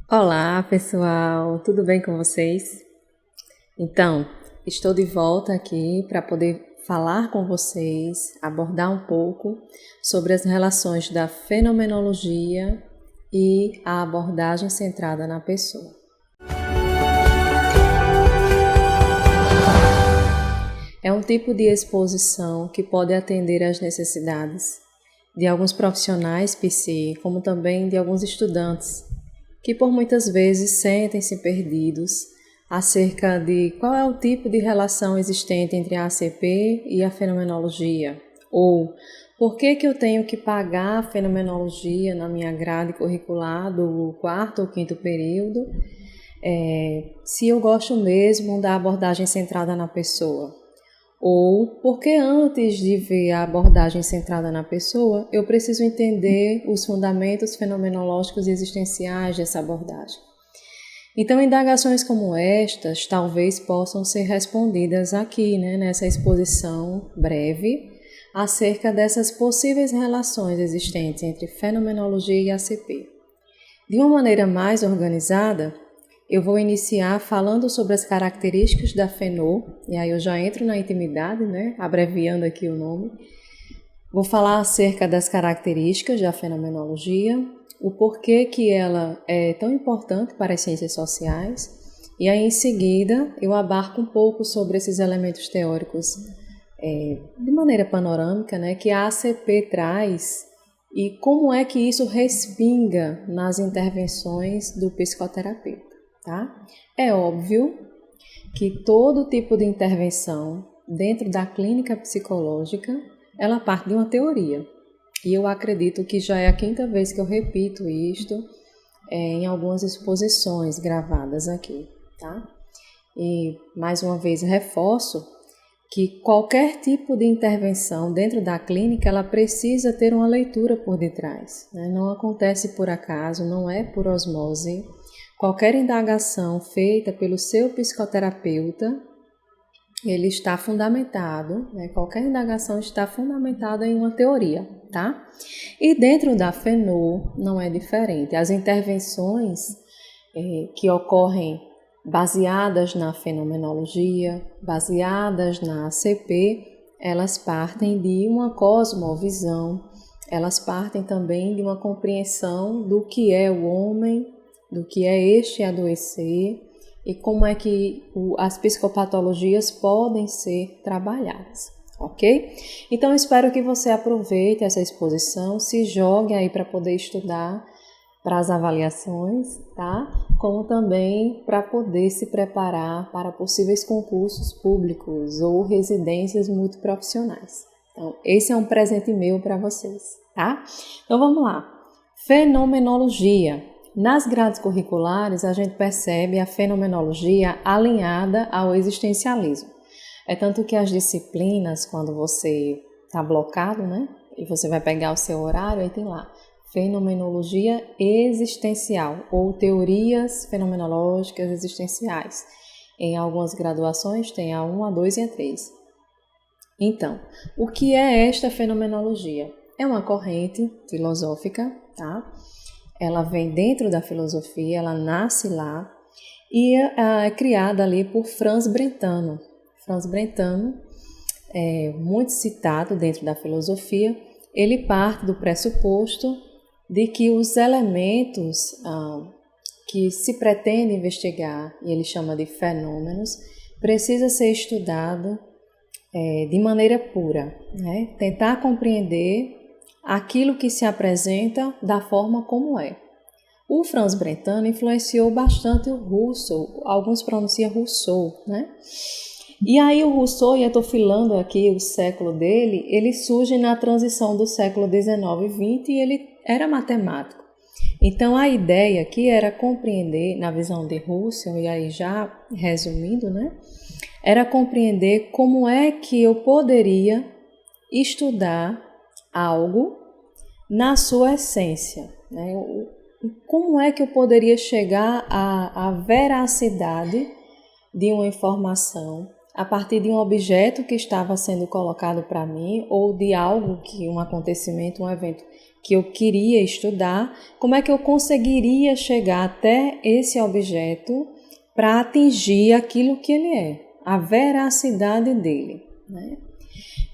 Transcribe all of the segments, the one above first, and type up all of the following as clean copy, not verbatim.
Olá, pessoal, tudo bem com vocês? Então, estou de volta aqui para poder falar com vocês, abordar um pouco sobre as relações da fenomenologia e a abordagem centrada na pessoa. É um tipo de exposição que pode atender às necessidades de alguns profissionais psi, como também de alguns estudantes, que por muitas vezes sentem-se perdidos acerca de qual é o tipo de relação existente entre a ACP e a fenomenologia, ou por que eu tenho que pagar a fenomenologia na minha grade curricular do quarto ou quinto período, se eu gosto mesmo da abordagem centrada na pessoa. Ou porque antes de ver a abordagem centrada na pessoa, eu preciso entender os fundamentos fenomenológicos e existenciais dessa abordagem. Então, indagações como estas talvez possam ser respondidas aqui, nessa exposição breve, acerca dessas possíveis relações existentes entre fenomenologia e ACP. De uma maneira mais organizada, eu vou iniciar falando sobre as características da Fenô, e aí eu já entro na intimidade, abreviando aqui o nome. Vou falar acerca das características da fenomenologia, o porquê que ela é tão importante para as ciências sociais, e aí em seguida eu abarco um pouco sobre esses elementos teóricos de maneira panorâmica, que a ACP traz e como é que isso respinga nas intervenções do psicoterapeuta. Tá? É óbvio que todo tipo de intervenção dentro da clínica psicológica, ela parte de uma teoria. E eu acredito que já é a quinta vez que eu repito isto em algumas exposições gravadas aqui. Tá? E mais uma vez reforço que qualquer tipo de intervenção dentro da clínica, ela precisa ter uma leitura por detrás. Não acontece por acaso, não é por osmose. Qualquer indagação feita pelo seu psicoterapeuta, ele está fundamentado, qualquer indagação está fundamentada em uma teoria, tá? E dentro da Fenô não é diferente. As intervenções que ocorrem baseadas na fenomenologia, baseadas na ACP, elas partem de uma cosmovisão, elas partem também de uma compreensão do que é o homem, do que é este adoecer e como é que as psicopatologias podem ser trabalhadas, ok? Então, espero que você aproveite essa exposição, se jogue aí para poder estudar para as avaliações, tá? Como também para poder se preparar para possíveis concursos públicos ou residências multiprofissionais. Então, esse é um presente meu para vocês, tá? Então, vamos lá. Fenomenologia. Nas grades curriculares, a gente percebe a fenomenologia alinhada ao existencialismo. É tanto que as disciplinas, quando você está blocado, e você vai pegar o seu horário, aí tem lá, fenomenologia existencial, ou teorias fenomenológicas existenciais. Em algumas graduações tem a 1, a 2 e a 3. Então, o que é esta fenomenologia? É uma corrente filosófica, tá? Ela vem dentro da filosofia, ela nasce lá e é criada ali por Franz Brentano. Franz Brentano é muito citado dentro da filosofia. Ele parte do pressuposto de que os elementos que se pretende investigar, e ele chama de fenômenos, precisa ser estudado de maneira pura, tentar compreender aquilo que se apresenta da forma como é. O Franz Brentano influenciou bastante o Rousseau, alguns pronunciam Rousseau, E aí o Rousseau, e eu estou filando aqui o século dele, ele surge na transição do século XIX e XX e ele era matemático. Então a ideia aqui era compreender, na visão de Rousseau, e aí já resumindo, era compreender como é que eu poderia estudar algo na sua essência, Como é que eu poderia chegar à veracidade de uma informação a partir de um objeto que estava sendo colocado para mim ou de algo um acontecimento, um evento que eu queria estudar, como é que eu conseguiria chegar até esse objeto para atingir aquilo que ele é, a veracidade dele, né?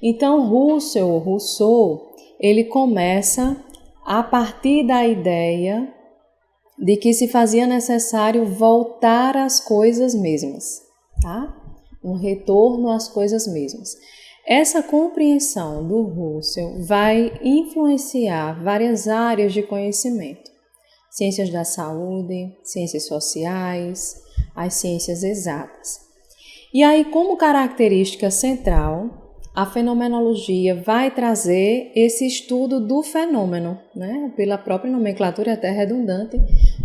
Então, Rousseau, ele começa a partir da ideia de que se fazia necessário voltar às coisas mesmas, tá? Um retorno às coisas mesmas. Essa compreensão do Russell vai influenciar várias áreas de conhecimento. Ciências da saúde, ciências sociais, as ciências exatas. E aí, como característica central, a fenomenologia vai trazer esse estudo do fenômeno, né? Pela própria nomenclatura até redundante,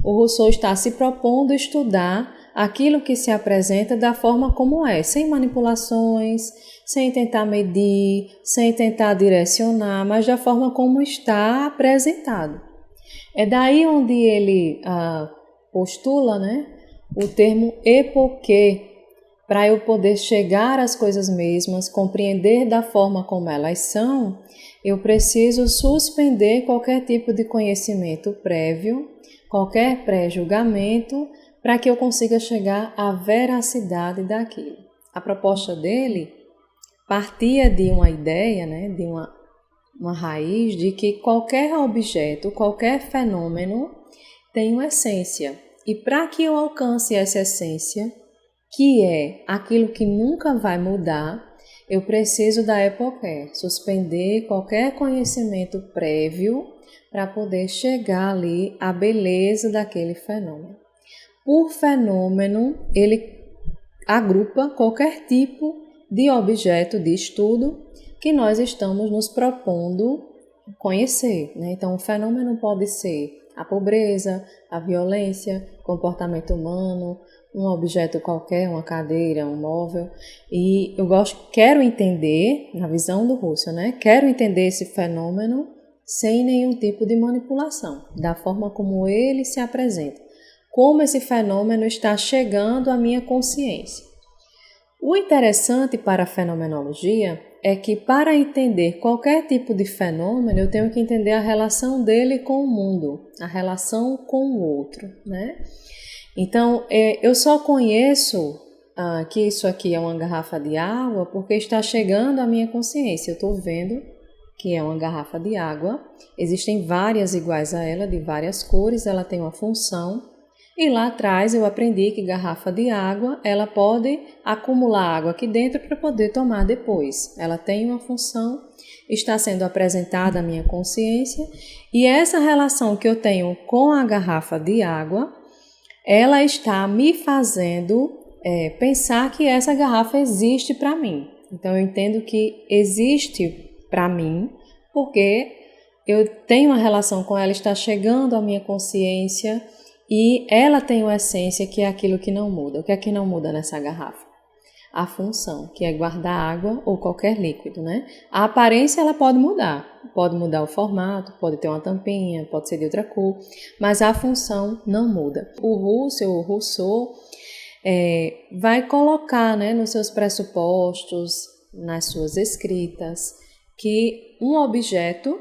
o Rousseau está se propondo estudar aquilo que se apresenta da forma como é, sem manipulações, sem tentar medir, sem tentar direcionar, mas da forma como está apresentado. É daí onde ele postula, né, o termo epoquê, para eu poder chegar às coisas mesmas, compreender da forma como elas são, eu preciso suspender qualquer tipo de conhecimento prévio, qualquer pré-julgamento, para que eu consiga chegar à veracidade daquilo. A proposta dele partia de uma ideia, né, de uma raiz de que qualquer objeto, qualquer fenômeno tem uma essência. E para que eu alcance essa essência, que é aquilo que nunca vai mudar, eu preciso da epoqué, suspender qualquer conhecimento prévio para poder chegar ali à beleza daquele fenômeno. Por fenômeno, ele agrupa qualquer tipo de objeto de estudo que nós estamos nos propondo conhecer, né? Então, o fenômeno pode ser a pobreza, a violência, comportamento humano, um objeto qualquer, uma cadeira, um móvel. E eu quero entender, na visão do Russell, né? Quero entender esse fenômeno sem nenhum tipo de manipulação, da forma como ele se apresenta, como esse fenômeno está chegando à minha consciência. O interessante para a fenomenologia é que, para entender qualquer tipo de fenômeno, eu tenho que entender a relação dele com o mundo, a relação com o outro, né? Então, eu só conheço que isso aqui é uma garrafa de água porque está chegando à minha consciência. Eu estou vendo que é uma garrafa de água, existem várias iguais a ela, de várias cores, ela tem uma função. E lá atrás eu aprendi que garrafa de água, ela pode acumular água aqui dentro para poder tomar depois. Ela tem uma função, está sendo apresentada à minha consciência, e essa relação que eu tenho com a garrafa de água, ela está me fazendo pensar que essa garrafa existe para mim. Então eu entendo que existe para mim porque eu tenho uma relação com ela, está chegando à minha consciência, e ela tem uma essência que é aquilo que não muda. O que é que não muda nessa garrafa? A função, que é guardar água ou qualquer líquido, né? A aparência ela pode mudar o formato, pode ter uma tampinha, pode ser de outra cor, mas a função não muda. O Rousseau vai colocar, né, nos seus pressupostos, nas suas escritas, que um objeto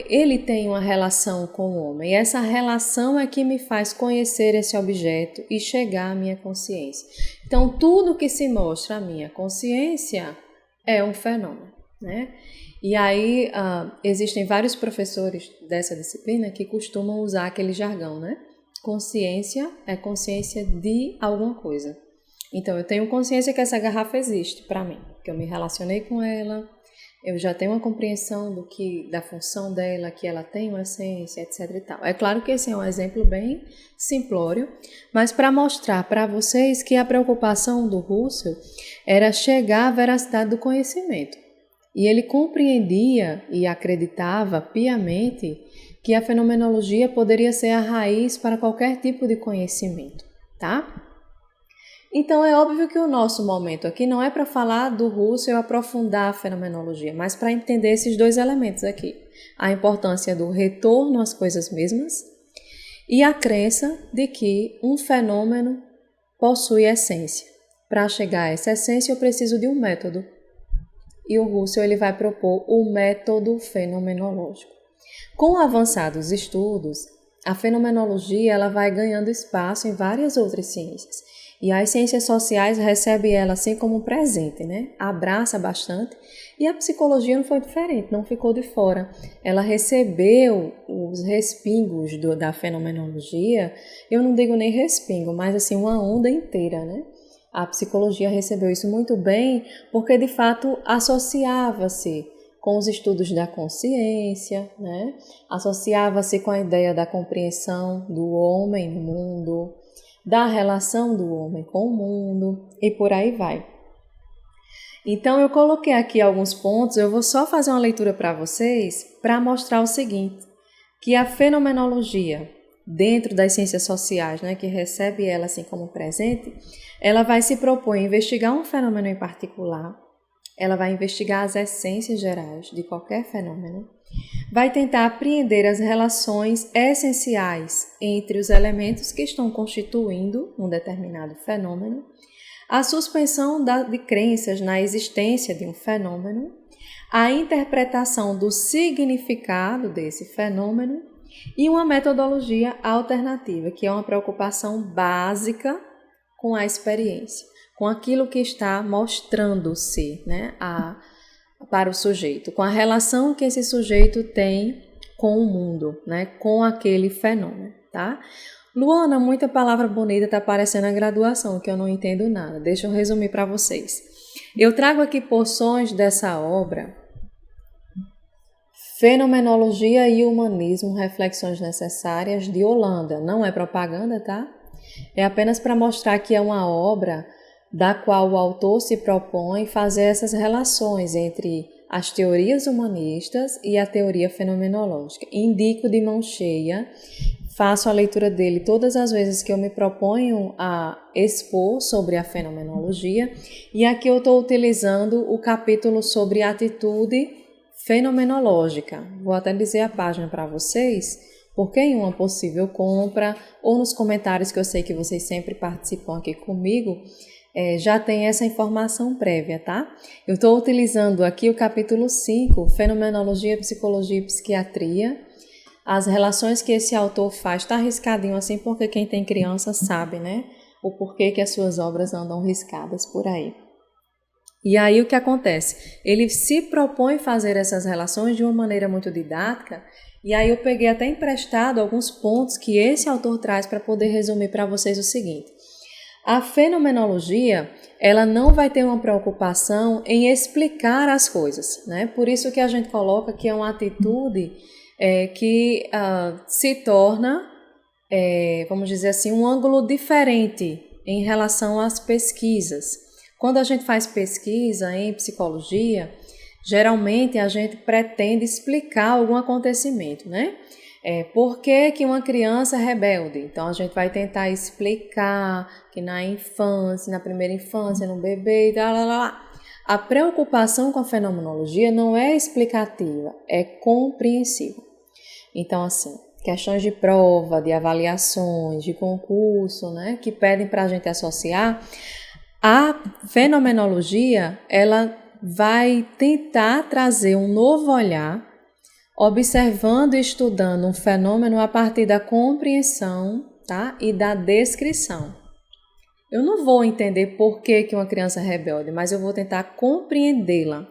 ele tem uma relação com o homem, e essa relação é que me faz conhecer esse objeto e chegar à minha consciência. Então, tudo que se mostra à minha consciência é um fenômeno, né? E aí, existem vários professores dessa disciplina que costumam usar aquele jargão, né? Consciência é consciência de alguma coisa. Então, eu tenho consciência que essa garrafa existe para mim, que eu me relacionei com ela, eu já tenho uma compreensão da função dela, que ela tem uma essência, etc e tal. É claro que esse é um exemplo bem simplório, mas para mostrar para vocês que a preocupação do Russell era chegar à veracidade do conhecimento. E ele compreendia e acreditava piamente que a fenomenologia poderia ser a raiz para qualquer tipo de conhecimento, tá? Então, é óbvio que o nosso momento aqui não é para falar do Russell e aprofundar a fenomenologia, mas para entender esses dois elementos aqui. A importância do retorno às coisas mesmas e a crença de que um fenômeno possui essência. Para chegar a essa essência, eu preciso de um método. e o Russell ele vai propor o método fenomenológico. Com avançados estudos, a fenomenologia ela vai ganhando espaço em várias outras ciências. E as ciências sociais recebem ela assim como um presente, né? Abraça bastante. E a psicologia não foi diferente, não ficou de fora. Ela recebeu os respingos da fenomenologia, eu não digo nem respingo, mas assim uma onda inteira, né? A psicologia recebeu isso muito bem porque de fato associava-se com os estudos da consciência, né? Associava-se com a ideia da compreensão do homem no mundo, da relação do homem com o mundo e por aí vai. Então eu coloquei aqui alguns pontos, eu vou só fazer uma leitura para vocês para mostrar o seguinte, que a fenomenologia, dentro das ciências sociais, né, que recebe ela assim como presente, ela vai se propor a investigar um fenômeno em particular, ela vai investigar as essências gerais de qualquer fenômeno, vai tentar apreender as relações essenciais entre os elementos que estão constituindo um determinado fenômeno, a suspensão de crenças na existência de um fenômeno, a interpretação do significado desse fenômeno e uma metodologia alternativa, que é uma preocupação básica com a experiência, com aquilo que está mostrando-se, né, para o sujeito, com a relação que esse sujeito tem com o mundo, né, com aquele fenômeno, tá? Luana, muita palavra bonita, está parecendo a graduação, que eu não entendo nada. Deixa eu resumir para vocês. Eu trago aqui porções dessa obra, Fenomenologia e Humanismo, Reflexões Necessárias, de Holanda. Não é propaganda, tá? É apenas para mostrar que é uma obra da qual o autor se propõe fazer essas relações entre as teorias humanistas e a teoria fenomenológica. Indico de mão cheia, faço a leitura dele todas as vezes que eu me proponho a expor sobre a fenomenologia, e aqui eu estou utilizando o capítulo sobre atitude fenomenológica. Vou até dizer a página para vocês, porque em uma possível compra ou nos comentários, que eu sei que vocês sempre participam aqui comigo, já tem essa informação prévia, tá? Eu estou utilizando aqui o capítulo 5, Fenomenologia, Psicologia e Psiquiatria. As relações que esse autor faz, está riscadinho assim, porque quem tem criança sabe, né? O porquê que as suas obras andam riscadas por aí. E aí o que acontece? Ele se propõe fazer essas relações de uma maneira muito didática, e aí eu peguei até emprestado alguns pontos que esse autor traz para poder resumir para vocês o seguinte. A fenomenologia, ela não vai ter uma preocupação em explicar as coisas, né? Por isso que a gente coloca que é uma atitude que se torna, vamos dizer assim, um ângulo diferente em relação às pesquisas. Quando a gente faz pesquisa em psicologia, geralmente a gente pretende explicar algum acontecimento, né? Por que que uma criança é rebelde? Então a gente vai tentar explicar que na infância, na primeira infância, no bebê, a preocupação com a fenomenologia não é explicativa, é compreensiva. Então, assim, questões de prova, de avaliações, de concurso, né, que pedem para a gente associar, a fenomenologia, ela vai tentar trazer um novo olhar, observando e estudando um fenômeno a partir da compreensão, tá, e da descrição. Eu não vou entender por que uma criança é rebelde, mas eu vou tentar compreendê-la,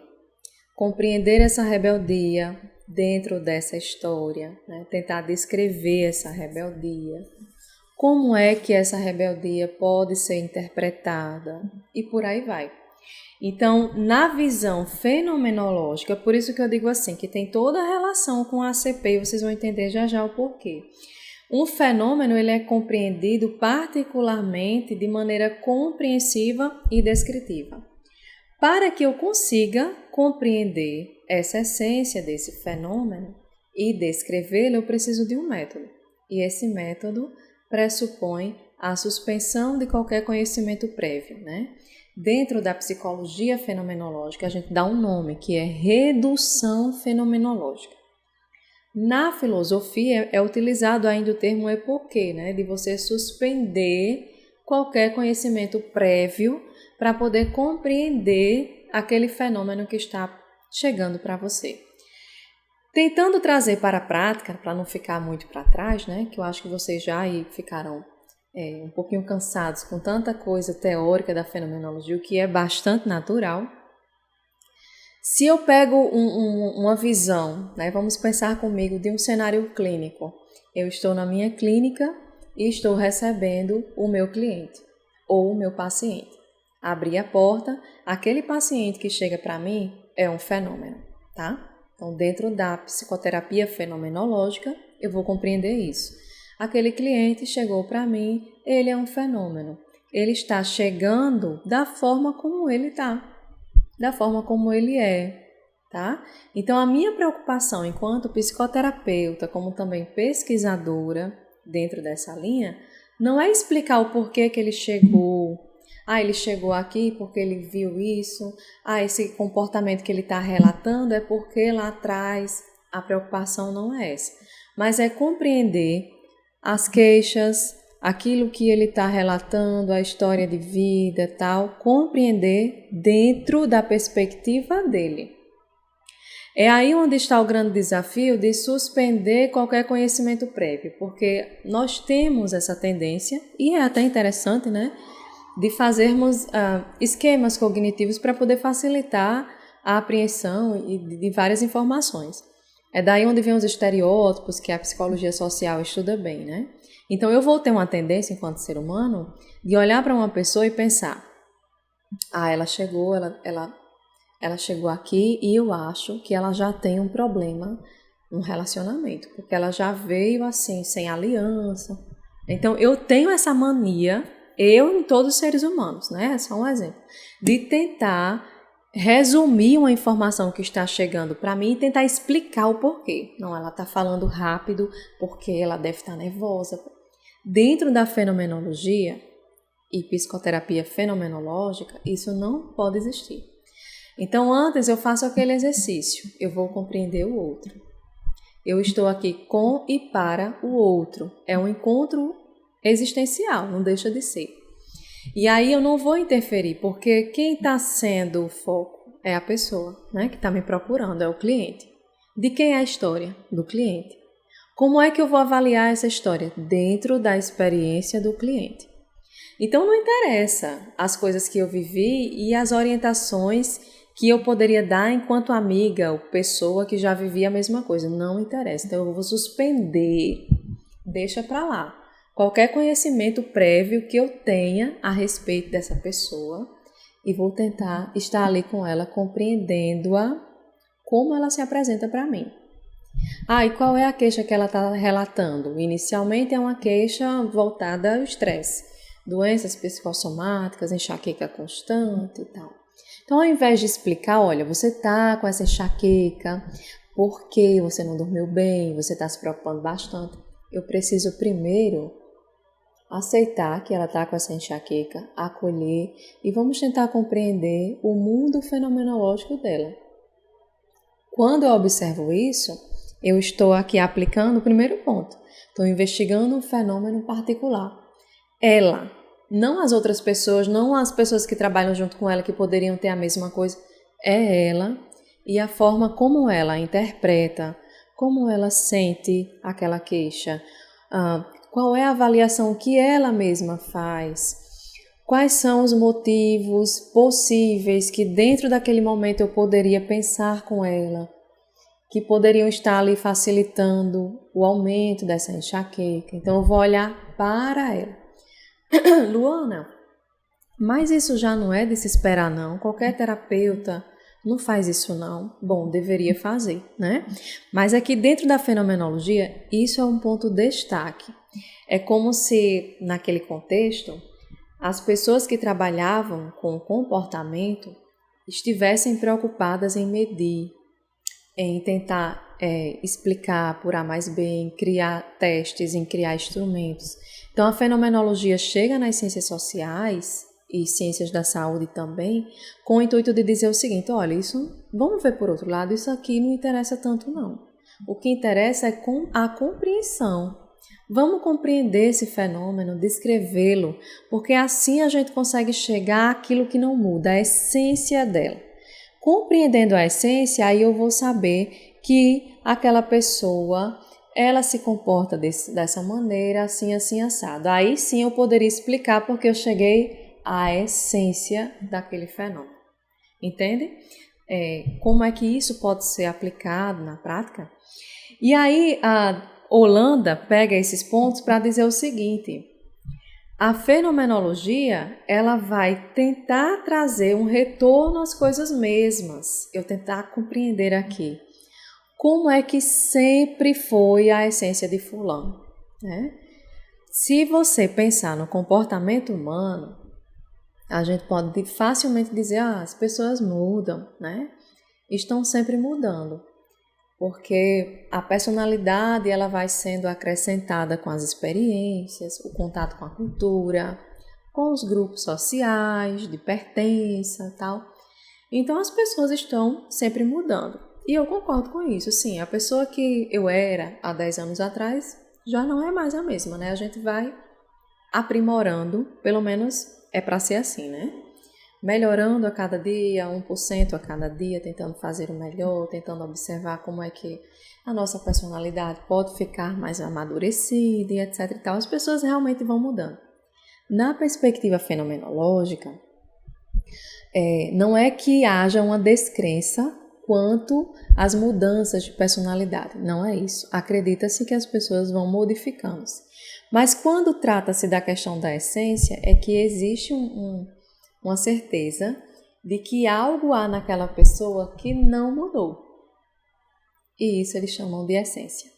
compreender essa rebeldia dentro dessa história, né? Tentar descrever essa rebeldia, como é que essa rebeldia pode ser interpretada e por aí vai. Então, na visão fenomenológica, por isso que eu digo assim, que tem toda a relação com a ACP, e vocês vão entender já já o porquê. Um fenômeno ele é compreendido particularmente de maneira compreensiva e descritiva. Para que eu consiga compreender essa essência desse fenômeno e descrevê-lo, eu preciso de um método. E esse método pressupõe a suspensão de qualquer conhecimento prévio, né? Dentro da psicologia fenomenológica, a gente dá um nome, que é redução fenomenológica. Na filosofia, é utilizado ainda o termo epoquê, né? De você suspender qualquer conhecimento prévio para poder compreender aquele fenômeno que está chegando para você. Tentando trazer para a prática, para não ficar muito para trás, né? Que eu acho que vocês já aí ficaram um pouquinho cansados com tanta coisa teórica da fenomenologia, o que é bastante natural. Se eu pego uma visão, né? Vamos pensar comigo de um cenário clínico. Eu estou na minha clínica e estou recebendo o meu cliente ou o meu paciente. Abri a porta, aquele paciente que chega para mim é um fenômeno, tá? Então, dentro da psicoterapia fenomenológica, eu vou compreender isso. Aquele cliente chegou para mim, ele é um fenômeno. Ele está chegando da forma como ele está, da forma como ele é, tá? Então, a minha preocupação enquanto psicoterapeuta, como também pesquisadora dentro dessa linha, não é explicar o porquê que ele chegou. Ele chegou aqui porque ele viu isso. Esse comportamento que ele está relatando é porque lá atrás. A preocupação não é essa. Mas é compreender as queixas, aquilo que ele está relatando, a história de vida e tal. Compreender dentro da perspectiva dele. É aí onde está o grande desafio de suspender qualquer conhecimento prévio. Porque nós temos essa tendência, e é até interessante, né? De fazermos esquemas cognitivos para poder facilitar a apreensão de várias informações. É daí onde vem os estereótipos que a psicologia social estuda bem, né? Então, eu vou ter uma tendência, enquanto ser humano, de olhar para uma pessoa e pensar: ela chegou aqui e eu acho que ela já tem um problema no relacionamento, porque ela já veio assim, sem aliança. Então, eu tenho essa mania... Eu em todos os seres humanos, né? É só um exemplo. De tentar resumir uma informação que está chegando para mim e tentar explicar o porquê. Não, ela está falando rápido porque ela deve estar nervosa. Dentro da fenomenologia e psicoterapia fenomenológica, isso não pode existir. Então, antes eu faço aquele exercício. Eu vou compreender o outro. Eu estou aqui com e para o outro. É um encontro existencial, não deixa de ser. E aí eu não vou interferir, porque quem está sendo o foco é a pessoa, né, que está me procurando, é o cliente. De quem é a história? Do cliente. Como é que eu vou avaliar essa história? Dentro da experiência do cliente. Então não interessa as coisas que eu vivi e as orientações que eu poderia dar enquanto amiga ou pessoa que já vivia a mesma coisa. Não interessa. Então eu vou suspender, deixa para lá. Qualquer conhecimento prévio que eu tenha a respeito dessa pessoa e vou tentar estar ali com ela, compreendendo-a como ela se apresenta para mim. E qual é a queixa que ela está relatando? Inicialmente é uma queixa voltada ao estresse, doenças psicossomáticas, enxaqueca constante e tal. Então, ao invés de explicar, olha, você está com essa enxaqueca, porque você não dormiu bem, você está se preocupando bastante, eu preciso primeiro aceitar que ela está com essa enxaqueca, acolher e vamos tentar compreender o mundo fenomenológico dela. Quando eu observo isso, eu estou aqui aplicando o primeiro ponto. Estou investigando um fenômeno particular. Ela, não as outras pessoas, não as pessoas que trabalham junto com ela que poderiam ter a mesma coisa. É ela e a forma como ela interpreta, como ela sente aquela queixa. Qual é a avaliação que ela mesma faz? Quais são os motivos possíveis que dentro daquele momento eu poderia pensar com ela, que poderiam estar ali facilitando o aumento dessa enxaqueca? Então eu vou olhar para ela. Luana, mas isso já não é de se esperar não? Qualquer terapeuta não faz isso não? Bom, deveria fazer, né? Mas aqui dentro da fenomenologia, isso é um ponto de destaque. É como se, naquele contexto, as pessoas que trabalhavam com o comportamento estivessem preocupadas em medir, em tentar explicar, apurar mais bem, criar testes, em criar instrumentos. Então, a fenomenologia chega nas ciências sociais e ciências da saúde também, com o intuito de dizer o seguinte: olha, isso, vamos ver por outro lado, isso aqui não interessa tanto não. O que interessa é a compreensão. Vamos compreender esse fenômeno, descrevê-lo, porque assim a gente consegue chegar àquilo que não muda, a essência dela. Compreendendo a essência, aí eu vou saber que aquela pessoa, ela se comporta dessa maneira, assim, assim, assado. Aí sim eu poderia explicar porque eu cheguei à essência daquele fenômeno. Entende? Como é que isso pode ser aplicado na prática? E aí a Holanda pega esses pontos para dizer o seguinte: a fenomenologia, ela vai tentar trazer um retorno às coisas mesmas. Eu tentar compreender aqui como é que sempre foi a essência de fulano, né? Se você pensar no comportamento humano, a gente pode facilmente dizer, as pessoas mudam, né? Estão sempre mudando, porque a personalidade ela vai sendo acrescentada com as experiências, o contato com a cultura, com os grupos sociais, de pertença e tal. Então as pessoas estão sempre mudando. E eu concordo com isso, sim. A pessoa que eu era há 10 anos atrás já não é mais a mesma, né? A gente vai aprimorando, pelo menos é para ser assim, né? Melhorando a cada dia, 1% a cada dia, tentando fazer o melhor, tentando observar como é que a nossa personalidade pode ficar mais amadurecida e etc e tal. As pessoas realmente vão mudando. Na perspectiva fenomenológica, não é que haja uma descrença quanto às mudanças de personalidade. Não é isso. Acredita-se que as pessoas vão modificando-se. Mas quando trata-se da questão da essência, é que existe uma certeza de que algo há naquela pessoa que não mudou. E isso eles chamam de essência.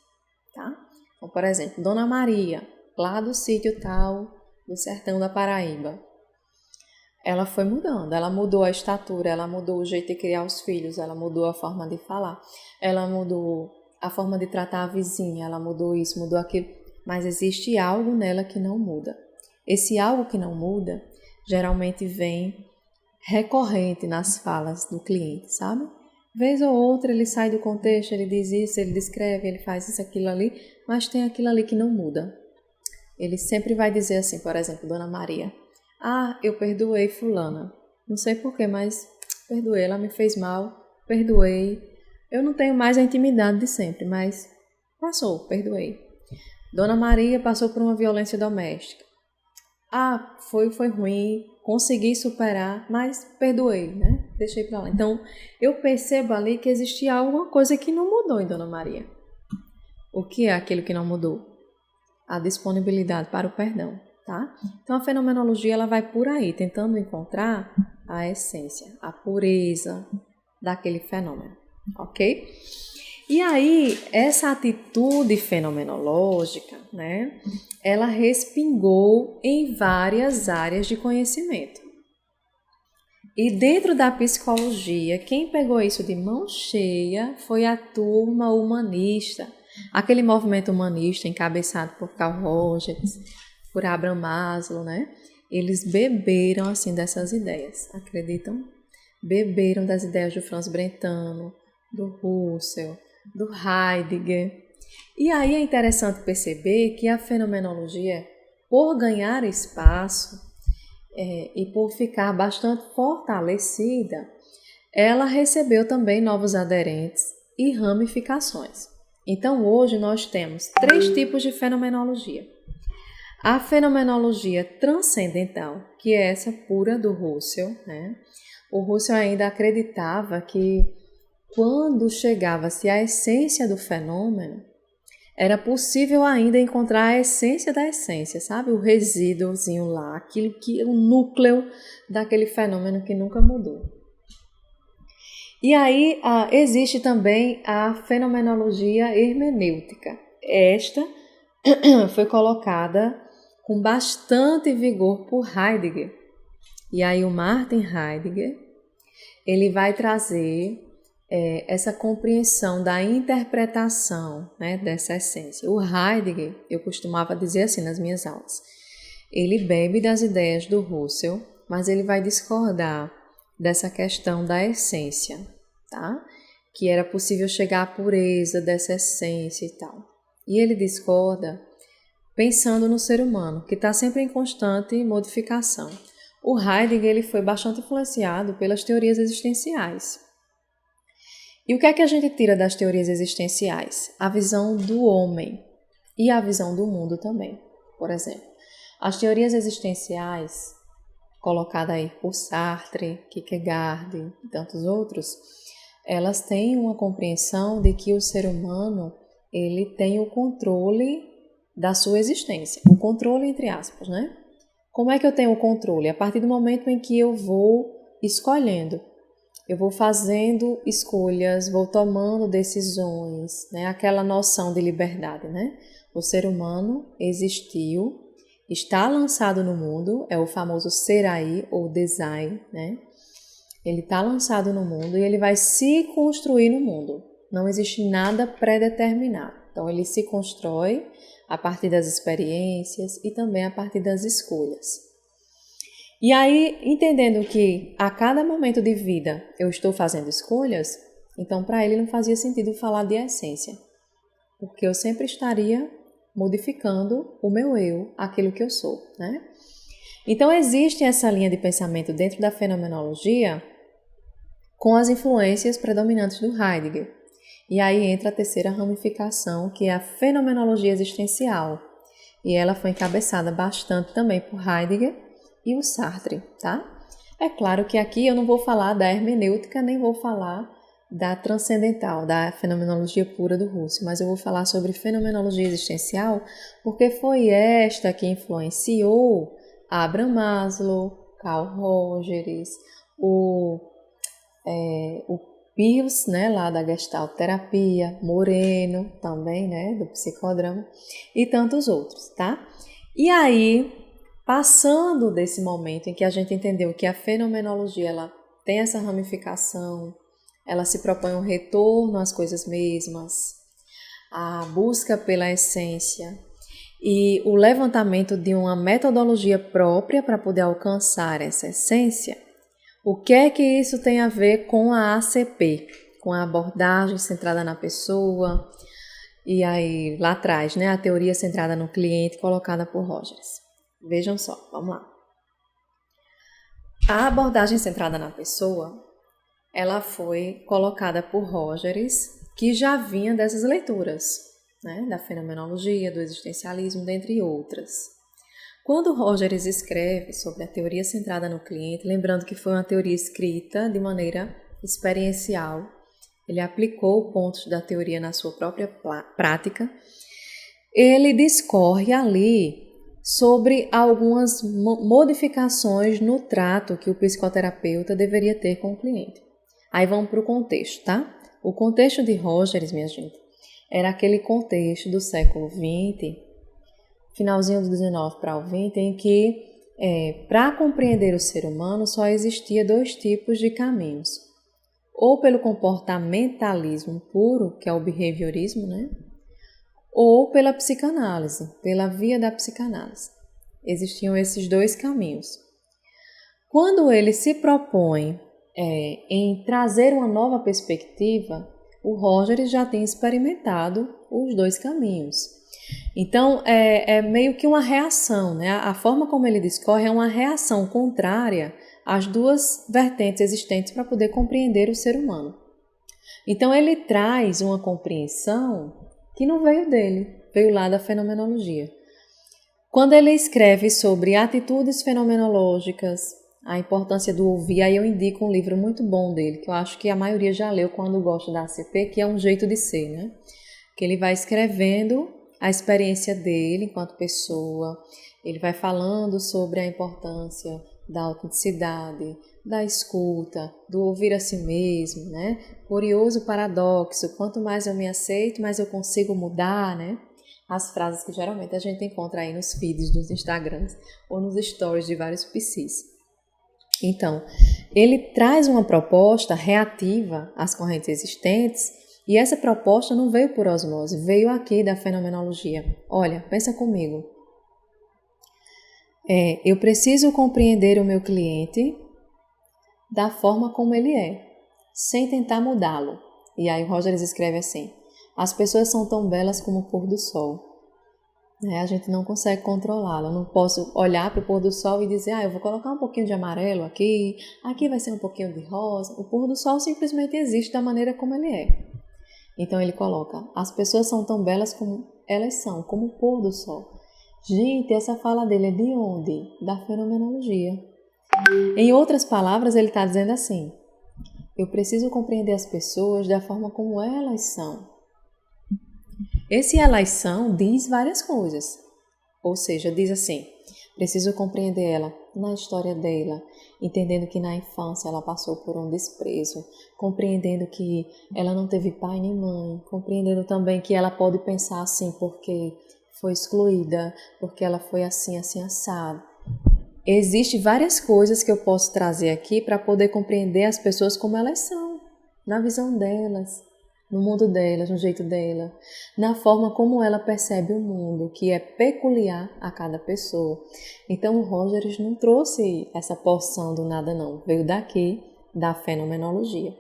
Tá? Então, por exemplo, Dona Maria, lá do sítio tal, do sertão da Paraíba, ela foi mudando, ela mudou a estatura, ela mudou o jeito de criar os filhos, ela mudou a forma de falar, ela mudou a forma de tratar a vizinha, ela mudou isso, mudou aquilo, mas existe algo nela que não muda. Esse algo que não muda geralmente vem recorrente nas falas do cliente, sabe? Vez ou outra ele sai do contexto, ele diz isso, ele descreve, ele faz isso, aquilo ali, mas tem aquilo ali que não muda. Ele sempre vai dizer assim, por exemplo, Dona Maria, eu perdoei fulana. Não sei porquê, mas perdoei. Ela me fez mal, perdoei. Eu não tenho mais a intimidade de sempre, mas passou, perdoei. Dona Maria passou por uma violência doméstica. Foi ruim, consegui superar, mas perdoei, né? Deixei pra lá. Então, eu percebo ali que existia alguma coisa que não mudou em Dona Maria. O que é aquilo que não mudou? A disponibilidade para o perdão. Tá? Então a fenomenologia ela vai por aí, tentando encontrar a essência, a pureza daquele fenômeno, ok? E aí, essa atitude fenomenológica, né, ela respingou em várias áreas de conhecimento. E dentro da psicologia, quem pegou isso de mão cheia foi a turma humanista, aquele movimento humanista encabeçado por Carl Rogers, por Abraham Maslow, né? Eles beberam assim dessas ideias, acreditam? Beberam das ideias do Franz Brentano, do Russell, do Heidegger. E aí é interessante perceber que a fenomenologia, por ganhar espaço e por ficar bastante fortalecida, ela recebeu também novos aderentes e ramificações. Então hoje nós temos 3 tipos de fenomenologia. A fenomenologia transcendental, que é essa pura do Russell, né? O Russell ainda acreditava que quando chegava-se à essência do fenômeno, era possível ainda encontrar a essência da essência, sabe? O resíduozinho lá, aquilo que é o núcleo daquele fenômeno que nunca mudou. E aí existe também a fenomenologia hermenêutica. Esta foi colocada com bastante vigor por Heidegger. E aí o Martin Heidegger, ele vai trazer essa compreensão da interpretação, né, dessa essência. O Heidegger, eu costumava dizer assim nas minhas aulas, ele bebe das ideias do Russell, mas ele vai discordar dessa questão da essência, tá? Que era possível chegar à pureza dessa essência e tal. E ele discorda pensando no ser humano, que está sempre em constante modificação. O Heidegger ele foi bastante influenciado pelas teorias existenciais. E o que é que a gente tira das teorias existenciais? A visão do homem e a visão do mundo também. Por exemplo, as teorias existenciais, colocadas aí por Sartre, Kierkegaard e tantos outros, elas têm uma compreensão de que o ser humano ele tem o controle da sua existência. O controle entre aspas, né? Como é que eu tenho o controle? A partir do momento em que eu vou escolhendo. Eu vou fazendo escolhas, vou tomando decisões, né? Aquela noção de liberdade, né? O ser humano existiu, está lançado no mundo, é o famoso ser aí ou design, né? Ele está lançado no mundo e ele vai se construir no mundo. Não existe nada pré-determinado. Então ele se constrói a partir das experiências e também a partir das escolhas. E aí, entendendo que a cada momento de vida eu estou fazendo escolhas, então para ele não fazia sentido falar de essência, porque eu sempre estaria modificando o meu eu, aquilo que eu sou, né? Então existe essa linha de pensamento dentro da fenomenologia com as influências predominantes do Heidegger. E aí entra a terceira ramificação, que é a fenomenologia existencial. E ela foi encabeçada bastante também por Heidegger e o Sartre, tá? É claro que aqui eu não vou falar da hermenêutica, nem vou falar da transcendental, da fenomenologia pura do Russell, mas eu vou falar sobre fenomenologia existencial, porque foi esta que influenciou Abraham Maslow, Carl Rogers, o Peirce, né, lá da Gestalt terapia, Moreno também, né, do psicodrama, e tantos outros, tá? E aí, passando desse momento em que a gente entendeu que a fenomenologia ela tem essa ramificação, ela se propõe um retorno às coisas mesmas, a busca pela essência e o levantamento de uma metodologia própria para poder alcançar essa essência. O que é que isso tem a ver com a ACP, com a abordagem centrada na pessoa e aí lá atrás, né, a teoria centrada no cliente colocada por Rogers. Vejam só, vamos lá. A abordagem centrada na pessoa, ela foi colocada por Rogers, que já vinha dessas leituras, né, da fenomenologia, do existencialismo, dentre outras. Quando Rogers escreve sobre a teoria centrada no cliente, lembrando que foi uma teoria escrita de maneira experiencial, ele aplicou pontos da teoria na sua própria prática, ele discorre ali sobre algumas modificações no trato que o psicoterapeuta deveria ter com o cliente. Aí vamos para o contexto, tá? O contexto de Rogers, minha gente, era aquele contexto do século XX, finalzinho do 19 para o 20, em que, para compreender o ser humano, só existia dois tipos de caminhos. Ou pelo comportamentalismo puro, que é o behaviorismo, né? Ou pela psicanálise, pela via da psicanálise. Existiam esses dois caminhos. Quando ele se propõe em trazer uma nova perspectiva, o Rogers já tem experimentado os dois caminhos. Então, é meio que uma reação, né? A forma como ele discorre é uma reação contrária às duas vertentes existentes para poder compreender o ser humano. Então, ele traz uma compreensão que não veio dele, veio lá da fenomenologia. Quando ele escreve sobre atitudes fenomenológicas, a importância do ouvir, aí eu indico um livro muito bom dele, que eu acho que a maioria já leu quando gosta da ACP, que é Um Jeito de Ser, né? Que ele vai escrevendo a experiência dele enquanto pessoa, ele vai falando sobre a importância da autenticidade, da escuta, do ouvir a si mesmo, né? Curioso paradoxo, quanto mais eu me aceito, mais eu consigo mudar, né? As frases que geralmente a gente encontra aí nos feeds dos Instagrams ou nos stories de vários psis. Então, ele traz uma proposta reativa às correntes existentes e essa proposta não veio por osmose, veio aqui da fenomenologia. Olha, pensa comigo. Eu preciso compreender o meu cliente da forma como ele é, sem tentar mudá-lo. E aí o Rogers escreve assim: as pessoas são tão belas como o pôr do sol. né? A gente não consegue controlá-la. Eu não posso olhar para o pôr do sol e dizer, eu vou colocar um pouquinho de amarelo aqui, aqui vai ser um pouquinho de rosa. O pôr do sol simplesmente existe da maneira como ele é. Então ele coloca, as pessoas são tão belas como elas são, como o pôr do sol. Gente, essa fala dele é de onde? Da fenomenologia. Em outras palavras, ele está dizendo assim, eu preciso compreender as pessoas da forma como elas são. Esse elas são diz várias coisas. Ou seja, diz assim, preciso compreender ela na história dela, entendendo que na infância ela passou por um desprezo, compreendendo que ela não teve pai nem mãe, compreendendo também que ela pode pensar assim porque foi excluída, porque ela foi assim, assim, assado. Existem várias coisas que eu posso trazer aqui para poder compreender as pessoas como elas são, na visão delas, no mundo delas, no jeito dela, na forma como ela percebe o mundo, que é peculiar a cada pessoa. Então o Rogers não trouxe essa porção do nada não, veio daqui, da fenomenologia.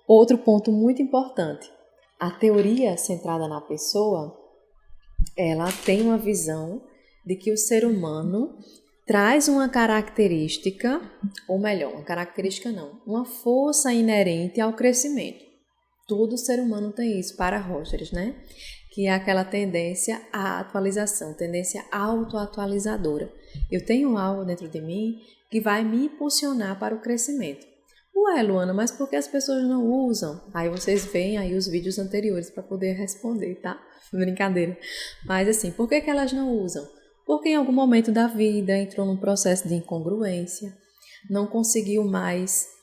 Outro ponto muito importante, a teoria centrada na pessoa, ela tem uma visão de que o ser humano traz uma característica, ou melhor, uma característica não, uma força inerente ao crescimento. Todo ser humano tem isso para Rogers, né? Que é aquela tendência à atualização, tendência autoatualizadora. Eu tenho algo dentro de mim que vai me impulsionar para o crescimento. Ué, Luana, mas por que as pessoas não usam? Aí vocês veem aí os vídeos anteriores para poder responder, tá? Brincadeira. Mas assim, por que elas não usam? Porque em algum momento da vida entrou num processo de incongruência, não conseguiu mais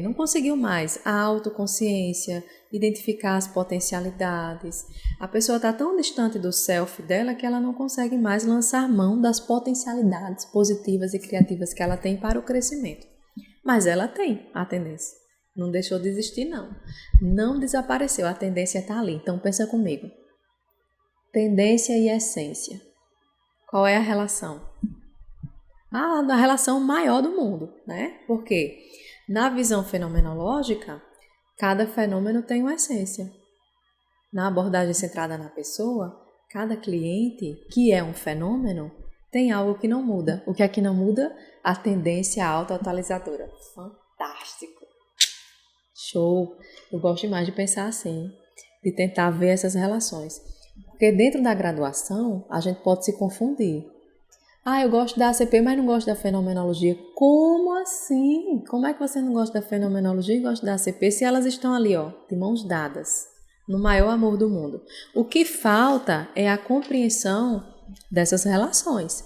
não conseguiu mais a autoconsciência, identificar as potencialidades. A pessoa está tão distante do self dela que ela não consegue mais lançar mão das potencialidades positivas e criativas que ela tem para o crescimento. Mas ela tem a tendência. Não deixou de existir, não. Não desapareceu, a tendência está ali. Então pensa comigo. Tendência e essência. Qual é a relação? A relação maior do mundo, né? Porque na visão fenomenológica, cada fenômeno tem uma essência. Na abordagem centrada na pessoa, cada cliente, que é um fenômeno, tem algo que não muda. O que é que não muda? A tendência autoatualizadora. Fantástico! Show! Eu gosto demais de pensar assim, de tentar ver essas relações. Porque dentro da graduação, a gente pode se confundir. Eu gosto da ACP, mas não gosto da fenomenologia. Como assim? Como é que você não gosta da fenomenologia e gosta da ACP se elas estão ali, de mãos dadas, no maior amor do mundo? O que falta é a compreensão dessas relações.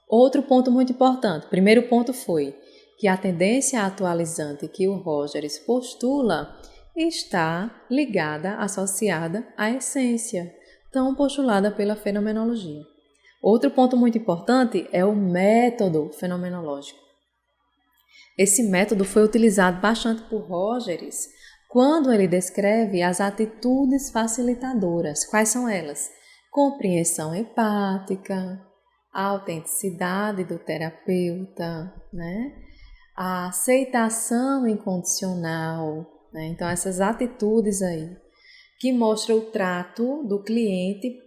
Outro ponto muito importante. Primeiro ponto foi que a tendência atualizante que o Rogers postula está ligada, associada à essência, tão postulada pela fenomenologia. Outro ponto muito importante é o método fenomenológico. Esse método foi utilizado bastante por Rogers quando ele descreve as atitudes facilitadoras. Quais são elas? Compreensão empática, a autenticidade do terapeuta, né? A aceitação incondicional, né? Então essas atitudes aí que mostra o trato do cliente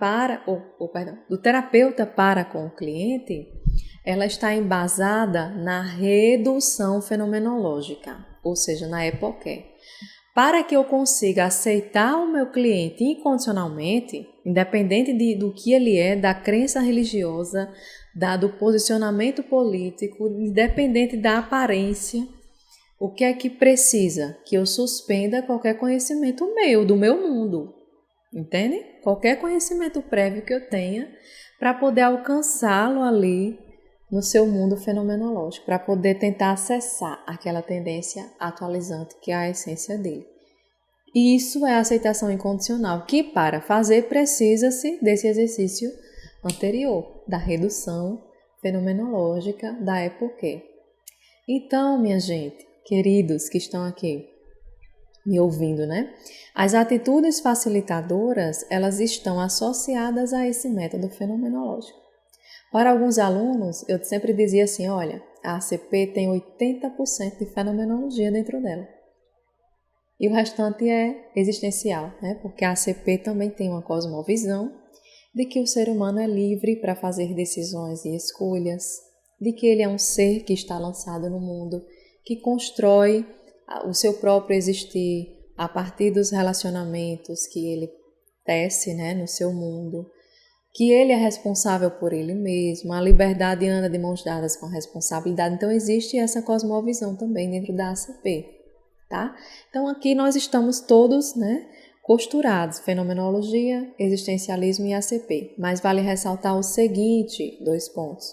do terapeuta para com o cliente, ela está embasada na redução fenomenológica, ou seja, na EPOC. Para que eu consiga aceitar o meu cliente incondicionalmente, independente do que ele é, da crença religiosa, do posicionamento político, independente da aparência, o que é que precisa? Que eu suspenda qualquer conhecimento meu, do meu mundo. Entende? Qualquer conhecimento prévio que eu tenha para poder alcançá-lo ali no seu mundo fenomenológico, para poder tentar acessar aquela tendência atualizante que é a essência dele. Isso é a aceitação incondicional, que para fazer precisa-se desse exercício anterior, da redução fenomenológica da EPOC. Então, minha gente, queridos que estão aqui me ouvindo, né? As atitudes facilitadoras, elas estão associadas a esse método fenomenológico. Para alguns alunos, eu sempre dizia assim, olha, a ACP tem 80% de fenomenologia dentro dela. E o restante é existencial, né? Porque a ACP também tem uma cosmovisão de que o ser humano é livre para fazer decisões e escolhas, de que ele é um ser que está lançado no mundo, que constrói o seu próprio existir a partir dos relacionamentos que ele tece, né, no seu mundo, que ele é responsável por ele mesmo, a liberdade anda de mãos dadas com a responsabilidade. Então existe essa cosmovisão também dentro da ACP, tá? Então aqui nós estamos todos, né, costurados, fenomenologia, existencialismo e ACP. Mas vale ressaltar o seguinte, 2 pontos.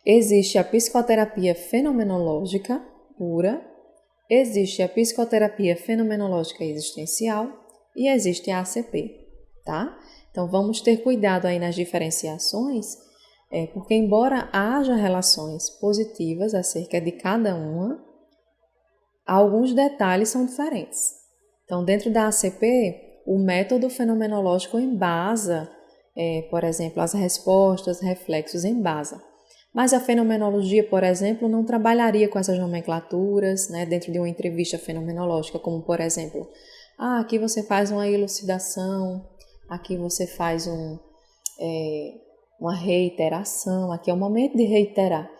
Existe a psicoterapia fenomenológica pura, existe a psicoterapia fenomenológica existencial e existe a ACP, tá? Então vamos ter cuidado aí nas diferenciações, porque embora haja relações positivas acerca de cada uma, alguns detalhes são diferentes. Então dentro da ACP, o método fenomenológico embasa, por exemplo, as respostas, reflexos embasa. Mas a fenomenologia, por exemplo, não trabalharia com essas nomenclaturas, né, dentro de uma entrevista fenomenológica, como por exemplo, aqui você faz uma elucidação, aqui você faz uma reiteração, aqui é o momento de reiterar.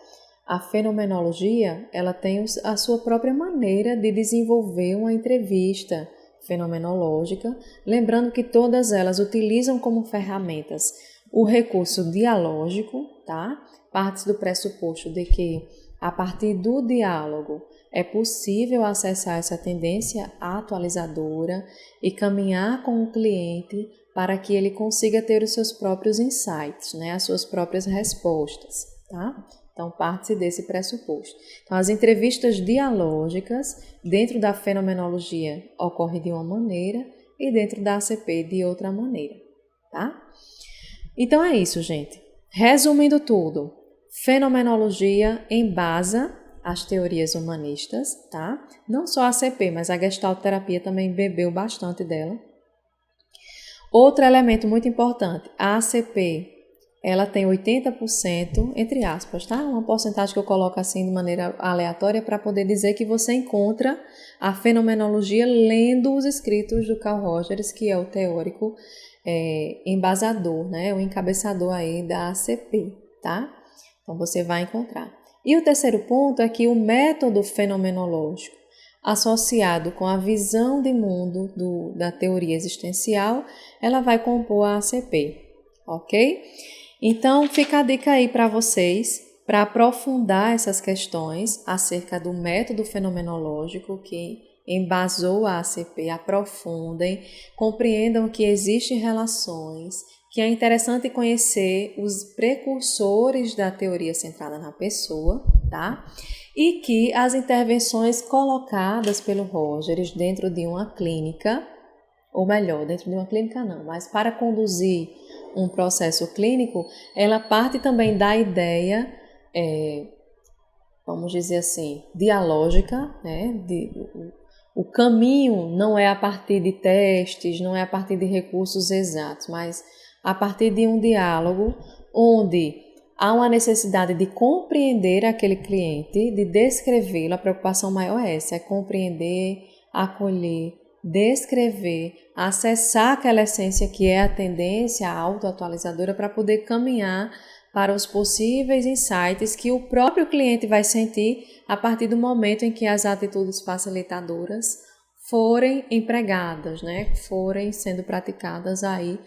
A fenomenologia, ela tem a sua própria maneira de desenvolver uma entrevista fenomenológica, lembrando que todas elas utilizam como ferramentas o recurso dialógico, tá? Parte do pressuposto de que, a partir do diálogo, é possível acessar essa tendência atualizadora e caminhar com o cliente para que ele consiga ter os seus próprios insights, né? As suas próprias respostas, tá? Então, parte-se desse pressuposto. Então, as entrevistas dialógicas dentro da fenomenologia ocorrem de uma maneira e dentro da ACP de outra maneira, tá? Então, é isso, gente. Resumindo tudo, fenomenologia embasa as teorias humanistas, tá? Não só a ACP, mas a gestalterapia também bebeu bastante dela. Outro elemento muito importante, a ACP, ela tem 80%, entre aspas, tá? Uma porcentagem que eu coloco assim de maneira aleatória para poder dizer que você encontra a fenomenologia lendo os escritos do Carl Rogers, que é o teórico embasador, né? O encabeçador aí da ACP, tá? Então você vai encontrar. E o terceiro ponto é que o método fenomenológico, associado com a visão de mundo da teoria existencial, ela vai compor a ACP, ok? Então, fica a dica aí para vocês, para aprofundar essas questões acerca do método fenomenológico que embasou a ACP, aprofundem, compreendam que existem relações, que é interessante conhecer os precursores da teoria centrada na pessoa, tá? E que as intervenções colocadas pelo Rogers dentro de uma clínica, ou melhor, dentro de uma clínica não, mas para conduzir um processo clínico, ela parte também da ideia, vamos dizer assim, dialógica, né? O caminho não é a partir de testes, não é a partir de recursos exatos, mas a partir de um diálogo onde há uma necessidade de compreender aquele cliente, de descrevê-lo. A preocupação maior é essa, é compreender, acolher, descrever, acessar aquela essência que é a tendência autoatualizadora para poder caminhar para os possíveis insights que o próprio cliente vai sentir a partir do momento em que as atitudes facilitadoras forem empregadas, né? Forem sendo praticadas aí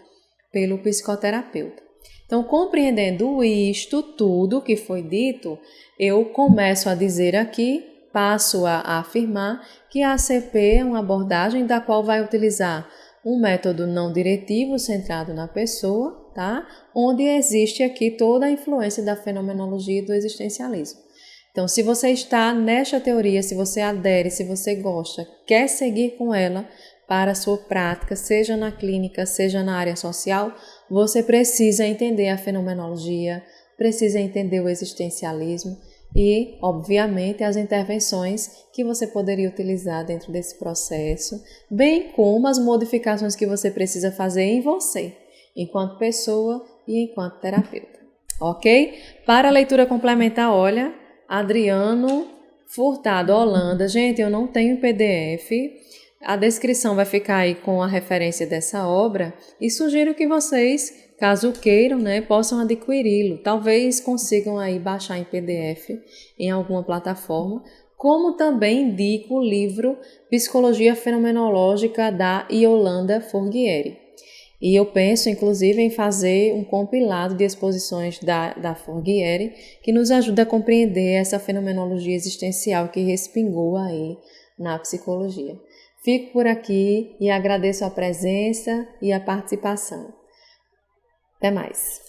pelo psicoterapeuta. Então, compreendendo isto tudo que foi dito, eu começo a dizer aqui, passo a afirmar que a ACP é uma abordagem da qual vai utilizar um método não diretivo centrado na pessoa, tá? Onde existe aqui toda a influência da fenomenologia e do existencialismo. Então, se você está nesta teoria, se você adere, se você gosta, quer seguir com ela para a sua prática, seja na clínica, seja na área social, você precisa entender a fenomenologia, precisa entender o existencialismo e, obviamente, as intervenções que você poderia utilizar dentro desse processo, bem como as modificações que você precisa fazer em você, enquanto pessoa e enquanto terapeuta. Ok? Para a leitura complementar, olha, Adriano Furtado, Holanda. Gente, eu não tenho PDF. A descrição vai ficar aí com a referência dessa obra e sugiro que vocês, caso queiram, possam adquiri-lo. Talvez consigam aí baixar em PDF em alguma plataforma, como também indico o livro Psicologia Fenomenológica da Yolanda Forghieri. E eu penso, inclusive, em fazer um compilado de exposições da Forghieri que nos ajuda a compreender essa fenomenologia existencial que respingou aí na psicologia. Fico por aqui e agradeço a presença e a participação. Até mais!